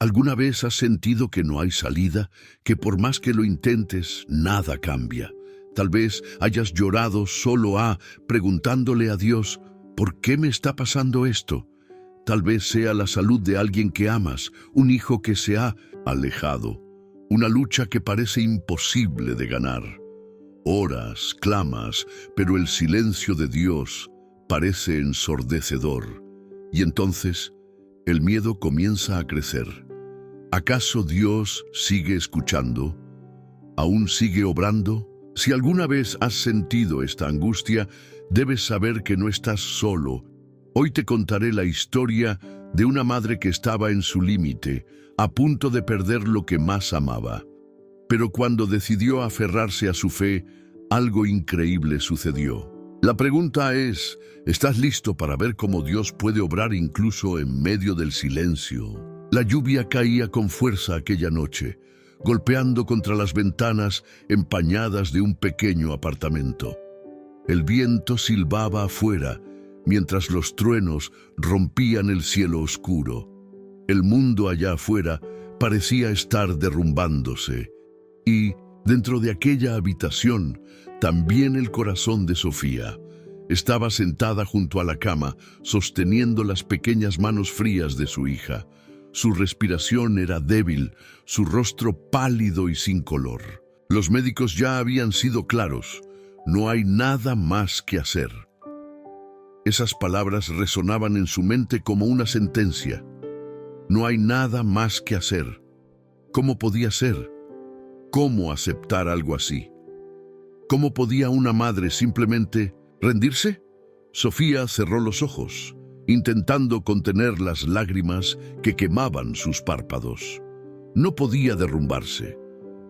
¿Alguna vez has sentido que no hay salida, que por más que lo intentes, nada cambia? Tal vez hayas llorado solo preguntándole a Dios, ¿por qué me está pasando esto? Tal vez sea la salud de alguien que amas, un hijo que se ha alejado, una lucha que parece imposible de ganar. Oras, clamas, pero el silencio de Dios parece ensordecedor. Y entonces, el miedo comienza a crecer. ¿Acaso Dios sigue escuchando? ¿Aún sigue obrando? Si alguna vez has sentido esta angustia, debes saber que no estás solo. Hoy te contaré la historia de una madre que estaba en su límite, a punto de perder lo que más amaba. Pero cuando decidió aferrarse a su fe, algo increíble sucedió. La pregunta es, ¿estás listo para ver cómo Dios puede obrar incluso en medio del silencio? La lluvia caía con fuerza aquella noche, golpeando contra las ventanas empañadas de un pequeño apartamento. El viento silbaba afuera, mientras los truenos rompían el cielo oscuro. El mundo allá afuera parecía estar derrumbándose. Y, dentro de aquella habitación, también el corazón de Sofía. Estaba sentada junto a la cama, sosteniendo las pequeñas manos frías de su hija. Su respiración era débil, su rostro pálido y sin color. Los médicos ya habían sido claros. No hay nada más que hacer. Esas palabras resonaban en su mente como una sentencia. No hay nada más que hacer. ¿Cómo podía ser? ¿Cómo aceptar algo así? ¿Cómo podía una madre simplemente rendirse? Sofía cerró los ojos, intentando contener las lágrimas que quemaban sus párpados. No podía derrumbarse.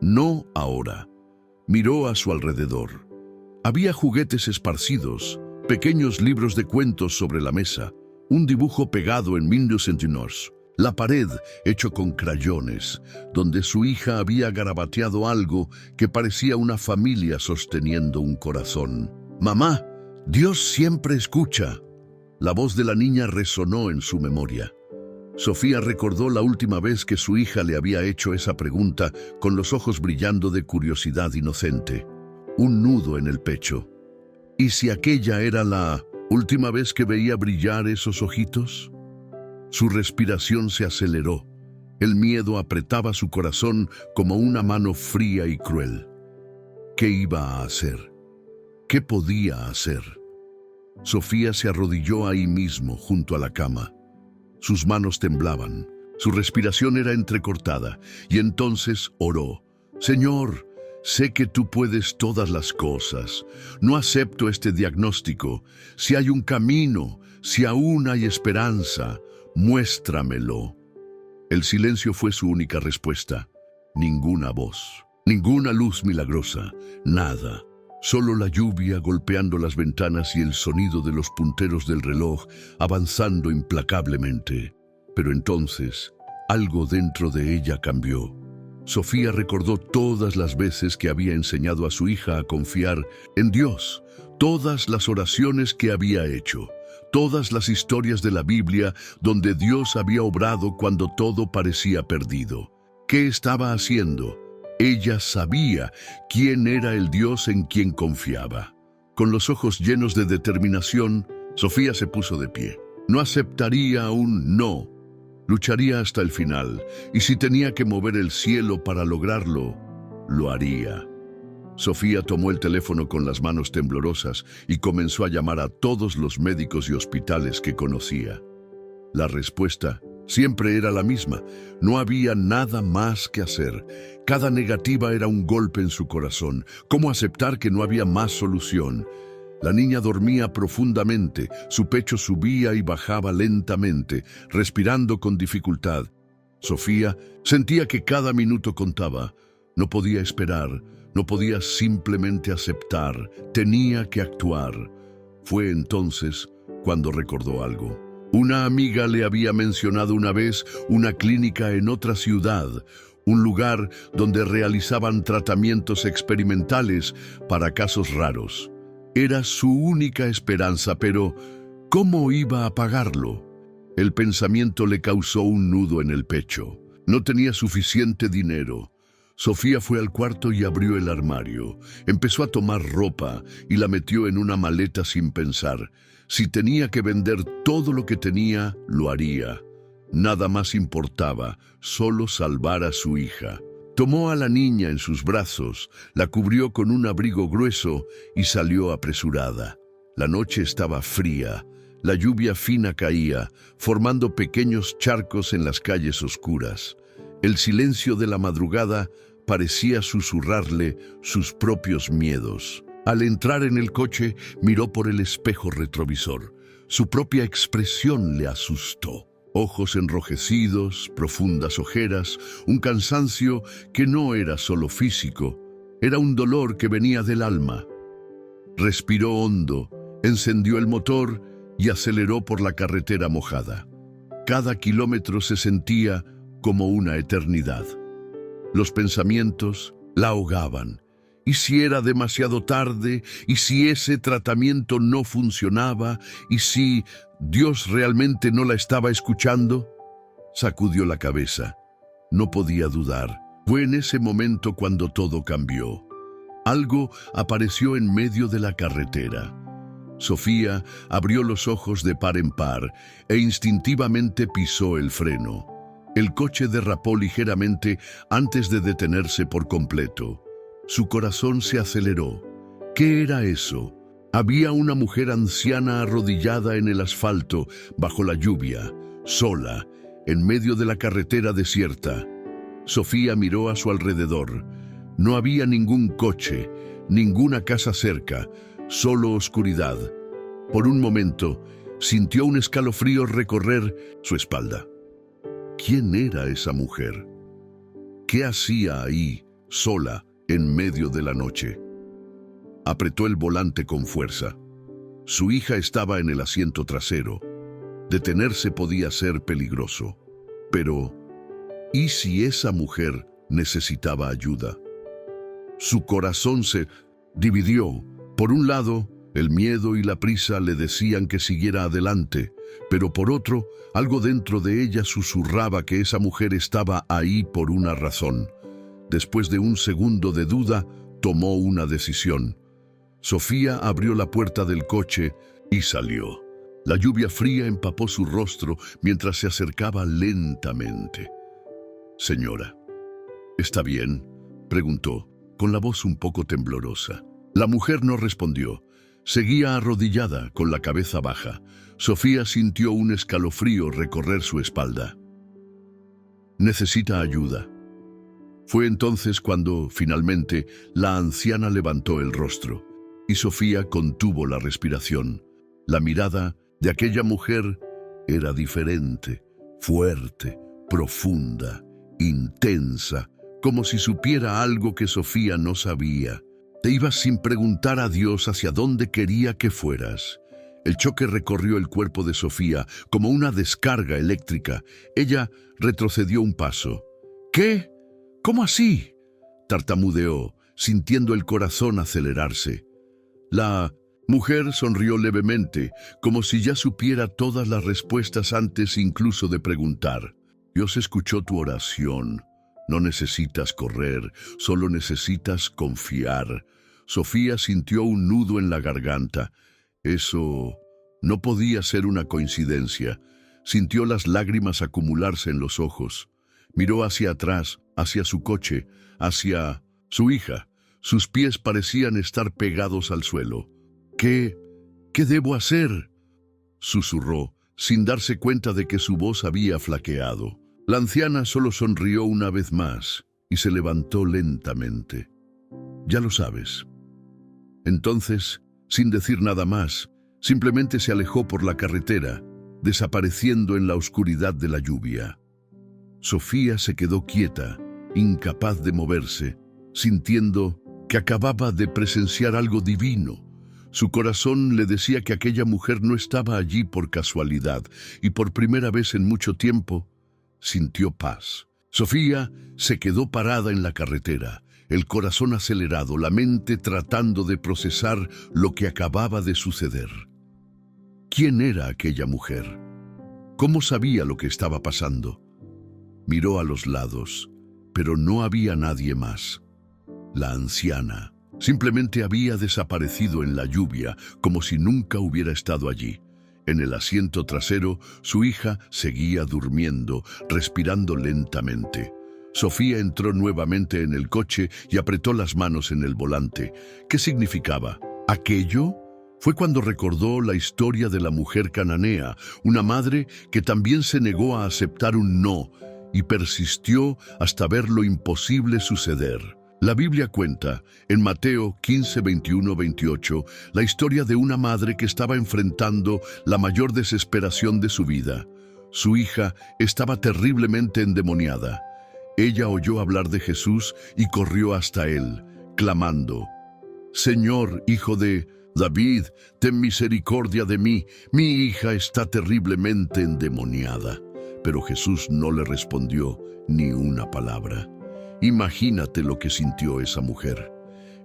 No ahora. Miró a su alrededor. Había juguetes esparcidos, pequeños libros de cuentos sobre la mesa, un dibujo pegado en 1900, la pared hecho con crayones, donde su hija había garabateado algo que parecía una familia sosteniendo un corazón. «Mamá, Dios siempre escucha». La voz de la niña resonó en su memoria. Sofía recordó la última vez que su hija le había hecho esa pregunta, con los ojos brillando de curiosidad inocente. Un nudo en el pecho. ¿Y si aquella era la última vez que veía brillar esos ojitos? Su respiración se aceleró. El miedo apretaba su corazón como una mano fría y cruel. ¿Qué iba a hacer? ¿Qué podía hacer? Sofía se arrodilló ahí mismo, junto a la cama. Sus manos temblaban, su respiración era entrecortada, y entonces oró. «Señor, sé que tú puedes todas las cosas. No acepto este diagnóstico. Si hay un camino, si aún hay esperanza, muéstramelo». El silencio fue su única respuesta. Ninguna voz, ninguna luz milagrosa, nada. Solo la lluvia golpeando las ventanas y el sonido de los punteros del reloj avanzando implacablemente. Pero entonces, algo dentro de ella cambió. Sofía recordó todas las veces que había enseñado a su hija a confiar en Dios, todas las oraciones que había hecho, todas las historias de la Biblia donde Dios había obrado cuando todo parecía perdido. ¿Qué estaba haciendo? Ella sabía quién era el Dios en quien confiaba. Con los ojos llenos de determinación, Sofía se puso de pie. No aceptaría un no. Lucharía hasta el final, y si tenía que mover el cielo para lograrlo, lo haría. Sofía tomó el teléfono con las manos temblorosas y comenzó a llamar a todos los médicos y hospitales que conocía. La respuesta siempre era la misma. No había nada más que hacer. Cada negativa era un golpe en su corazón. ¿Cómo aceptar que no había más solución? La niña dormía profundamente, su pecho subía y bajaba lentamente, respirando con dificultad. Sofía sentía que cada minuto contaba. No podía esperar, no podía simplemente aceptar, tenía que actuar. Fue entonces cuando recordó algo. Una amiga le había mencionado una vez una clínica en otra ciudad, un lugar donde realizaban tratamientos experimentales para casos raros. Era su única esperanza, pero ¿cómo iba a pagarlo? El pensamiento le causó un nudo en el pecho. No tenía suficiente dinero. Sofía fue al cuarto y abrió el armario. Empezó a tomar ropa y la metió en una maleta sin pensar. Si tenía que vender todo lo que tenía, lo haría. Nada más importaba, solo salvar a su hija. Tomó a la niña en sus brazos, la cubrió con un abrigo grueso y salió apresurada. La noche estaba fría, la lluvia fina caía, formando pequeños charcos en las calles oscuras. El silencio de la madrugada parecía susurrarle sus propios miedos. Al entrar en el coche, miró por el espejo retrovisor. Su propia expresión le asustó. Ojos enrojecidos, profundas ojeras, un cansancio que no era solo físico, era un dolor que venía del alma. Respiró hondo, encendió el motor y aceleró por la carretera mojada. Cada kilómetro se sentía como una eternidad. Los pensamientos la ahogaban. ¿Y si era demasiado tarde? ¿Y si ese tratamiento no funcionaba? ¿Y si Dios realmente no la estaba escuchando? Sacudió la cabeza. No podía dudar. Fue en ese momento cuando todo cambió. Algo apareció en medio de la carretera. Sofía abrió los ojos de par en par e instintivamente pisó el freno. El coche derrapó ligeramente antes de detenerse por completo. Su corazón se aceleró. ¿Qué era eso? Había una mujer anciana arrodillada en el asfalto, bajo la lluvia, sola, en medio de la carretera desierta. Sofía miró a su alrededor. No había ningún coche, ninguna casa cerca, solo oscuridad. Por un momento, sintió un escalofrío recorrer su espalda. ¿Quién era esa mujer? ¿Qué hacía ahí, sola, en medio de la noche? Apretó el volante con fuerza. Su hija estaba en el asiento trasero. Detenerse podía ser peligroso. Pero, ¿y si esa mujer necesitaba ayuda? Su corazón se dividió. Por un lado, el miedo y la prisa le decían que siguiera adelante, pero por otro, algo dentro de ella susurraba que esa mujer estaba ahí por una razón. Después de un segundo de duda, tomó una decisión. Sofía abrió la puerta del coche y salió. La lluvia fría empapó su rostro mientras se acercaba lentamente. «Señora, ¿está bien?», preguntó, con la voz un poco temblorosa. La mujer no respondió. Seguía arrodillada, con la cabeza baja. Sofía sintió un escalofrío recorrer su espalda. «Necesita ayuda». Fue entonces cuando, finalmente, la anciana levantó el rostro, y Sofía contuvo la respiración. La mirada de aquella mujer era diferente, fuerte, profunda, intensa, como si supiera algo que Sofía no sabía. Te ibas sin preguntar a Dios hacia dónde quería que fueras. El choque recorrió el cuerpo de Sofía como una descarga eléctrica. Ella retrocedió un paso. «¿Qué? ¿Cómo así?», tartamudeó, sintiendo el corazón acelerarse. La mujer sonrió levemente, como si ya supiera todas las respuestas antes incluso de preguntar. «Dios escuchó tu oración. No necesitas correr, solo necesitas confiar». Sofía sintió un nudo en la garganta. Eso no podía ser una coincidencia. Sintió las lágrimas acumularse en los ojos. Miró hacia atrás, hacia su coche, hacia su hija. Sus pies parecían estar pegados al suelo. ¿Qué debo hacer?», susurró, sin darse cuenta de que su voz había flaqueado. La anciana solo sonrió una vez más y se levantó lentamente. «Ya lo sabes». Entonces, sin decir nada más, simplemente se alejó por la carretera, desapareciendo en la oscuridad de la lluvia. Sofía se quedó quieta, incapaz de moverse, sintiendo que acababa de presenciar algo divino. Su corazón le decía que aquella mujer no estaba allí por casualidad, y por primera vez en mucho tiempo sintió paz. Sofía se quedó parada en la carretera, el corazón acelerado, la mente tratando de procesar lo que acababa de suceder. ¿Quién era aquella mujer? ¿Cómo sabía lo que estaba pasando? Miró a los lados, pero no había nadie más. La anciana simplemente había desaparecido en la lluvia, como si nunca hubiera estado allí. En el asiento trasero, su hija seguía durmiendo, respirando lentamente. Sofía entró nuevamente en el coche y apretó las manos en el volante. ¿Qué significaba? ¿Aquello? Fue cuando recordó la historia de la mujer cananea, una madre que también se negó a aceptar un no y persistió hasta ver lo imposible suceder. La Biblia cuenta, en Mateo 15, 21, 28, la historia de una madre que estaba enfrentando la mayor desesperación de su vida. Su hija estaba terriblemente endemoniada. Ella oyó hablar de Jesús y corrió hasta él, clamando: «Señor, hijo de David, ten misericordia de mí, mi hija está terriblemente endemoniada». Pero Jesús no le respondió ni una palabra. Imagínate lo que sintió esa mujer.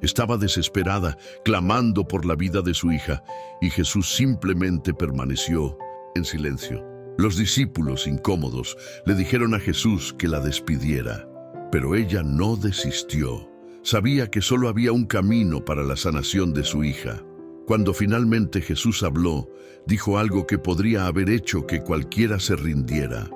Estaba desesperada, clamando por la vida de su hija, y Jesús simplemente permaneció en silencio. Los discípulos, incómodos, le dijeron a Jesús que la despidiera, pero ella no desistió. Sabía que solo había un camino para la sanación de su hija. Cuando finalmente Jesús habló, dijo algo que podría haber hecho que cualquiera se rindiera.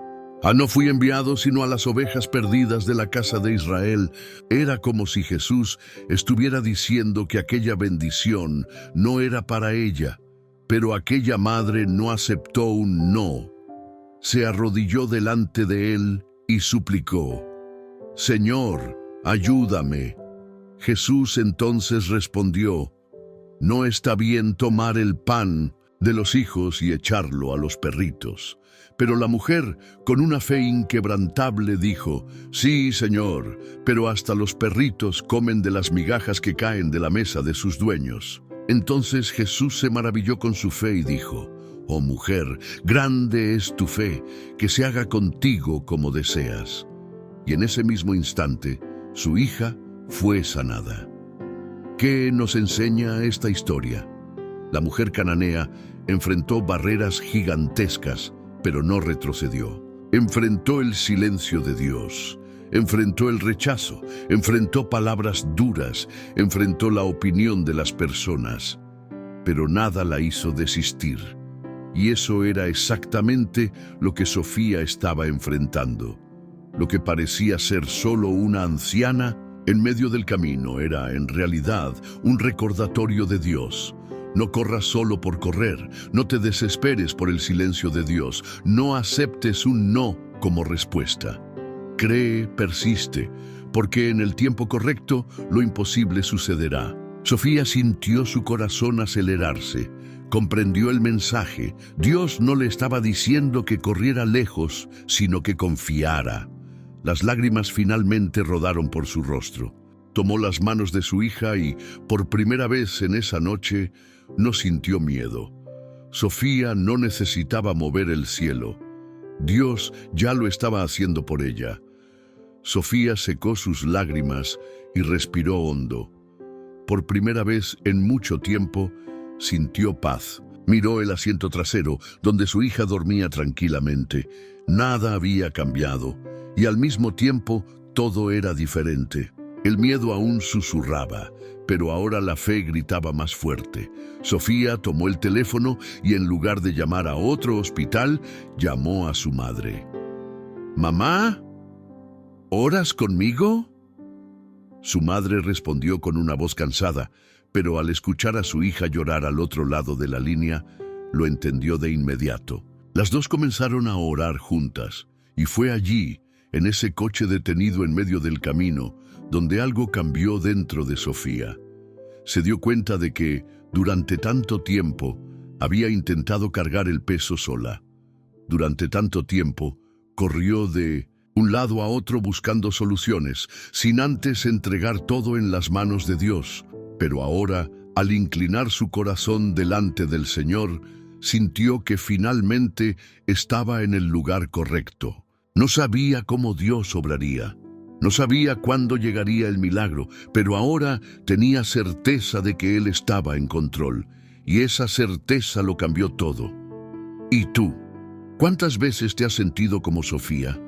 «No fui enviado sino a las ovejas perdidas de la casa de Israel». Era como si Jesús estuviera diciendo que aquella bendición no era para ella, pero aquella madre no aceptó un no. Se arrodilló delante de él y suplicó: «Señor, ayúdame». Jesús entonces respondió: «No está bien tomar el pan de los hijos y echarlo a los perritos». Pero la mujer, con una fe inquebrantable, dijo: «Sí, Señor, pero hasta los perritos comen de las migajas que caen de la mesa de sus dueños». Entonces Jesús se maravilló con su fe y dijo: «Oh mujer, grande es tu fe, que se haga contigo como deseas». Y en ese mismo instante, su hija fue sanada. ¿Qué nos enseña esta historia? La mujer cananea enfrentó barreras gigantescas, pero no retrocedió. Enfrentó el silencio de Dios, enfrentó el rechazo, enfrentó palabras duras, enfrentó la opinión de las personas, pero nada la hizo desistir. Y eso era exactamente lo que Sofía estaba enfrentando. Lo que parecía ser solo una anciana en medio del camino era en realidad un recordatorio de Dios. No corras solo por correr, no te desesperes por el silencio de Dios, no aceptes un no como respuesta. Cree, persiste, porque en el tiempo correcto lo imposible sucederá. Sofía sintió su corazón acelerarse, comprendió el mensaje. Dios no le estaba diciendo que corriera lejos, sino que confiara. Las lágrimas finalmente rodaron por su rostro. Tomó las manos de su hija y, por primera vez en esa noche, no sintió miedo. Sofía no necesitaba mover el cielo. Dios ya lo estaba haciendo por ella. Sofía secó sus lágrimas y respiró hondo. Por primera vez en mucho tiempo, sintió paz. Miró el asiento trasero, donde su hija dormía tranquilamente. Nada había cambiado, y al mismo tiempo todo era diferente. El miedo aún susurraba, pero ahora la fe gritaba más fuerte. Sofía tomó el teléfono y en lugar de llamar a otro hospital, llamó a su madre. «¿Mamá? ¿Oras conmigo?». Su madre respondió con una voz cansada, pero al escuchar a su hija llorar al otro lado de la línea, lo entendió de inmediato. Las dos comenzaron a orar juntas, y fue allí, en ese coche detenido en medio del camino, donde algo cambió dentro de Sofía. Se dio cuenta de que, durante tanto tiempo, había intentado cargar el peso sola. Durante tanto tiempo, corrió de un lado a otro buscando soluciones, sin antes entregar todo en las manos de Dios. Pero ahora, al inclinar su corazón delante del Señor, sintió que finalmente estaba en el lugar correcto. No sabía cómo Dios obraría. No sabía cuándo llegaría el milagro, pero ahora tenía certeza de que Él estaba en control, y esa certeza lo cambió todo. ¿Y tú? ¿Cuántas veces te has sentido como Sofía?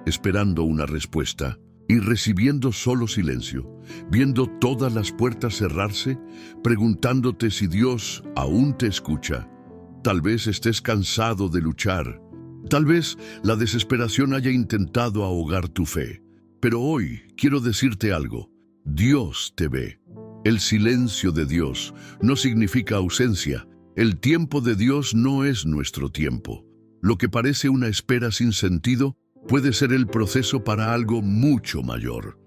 esperando una respuesta y recibiendo solo silencio, viendo todas las puertas cerrarse, preguntándote si Dios aún te escucha. Tal vez estés cansado de luchar. Tal vez la desesperación haya intentado ahogar tu fe. Pero hoy quiero decirte algo. Dios te ve. El silencio de Dios no significa ausencia. El tiempo de Dios no es nuestro tiempo. Lo que parece una espera sin sentido puede ser el proceso para algo mucho mayor.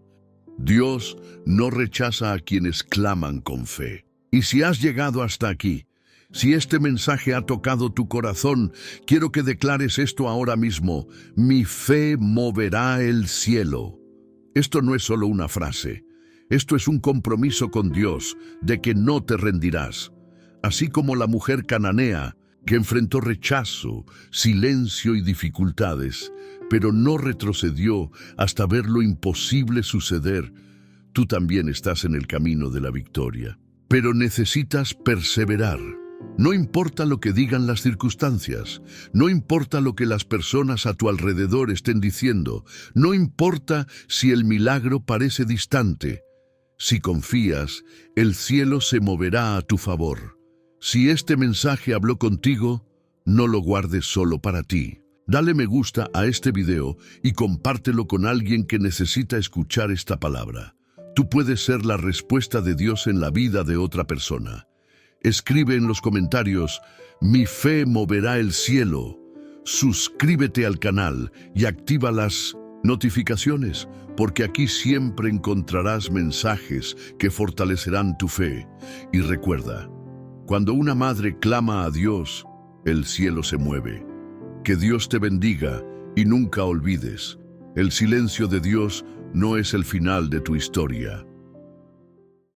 Dios no rechaza a quienes claman con fe. Y si has llegado hasta aquí, si este mensaje ha tocado tu corazón, quiero que declares esto ahora mismo: mi fe moverá el cielo. Esto no es solo una frase, esto es un compromiso con Dios de que no te rendirás. Así como la mujer cananea, que enfrentó rechazo, silencio y dificultades, pero no retrocedió hasta ver lo imposible suceder, tú también estás en el camino de la victoria. Pero necesitas perseverar. No importa lo que digan las circunstancias, no importa lo que las personas a tu alrededor estén diciendo, no importa si el milagro parece distante. Si confías, el cielo se moverá a tu favor. Si este mensaje habló contigo, no lo guardes solo para ti. Dale me gusta a este video y compártelo con alguien que necesita escuchar esta palabra. Tú puedes ser la respuesta de Dios en la vida de otra persona. Escribe en los comentarios: mi fe moverá el cielo. Suscríbete al canal y activa las notificaciones, porque aquí siempre encontrarás mensajes que fortalecerán tu fe. Y recuerda, cuando una madre clama a Dios, el cielo se mueve. Que Dios te bendiga y nunca olvides, el silencio de Dios no es el final de tu historia.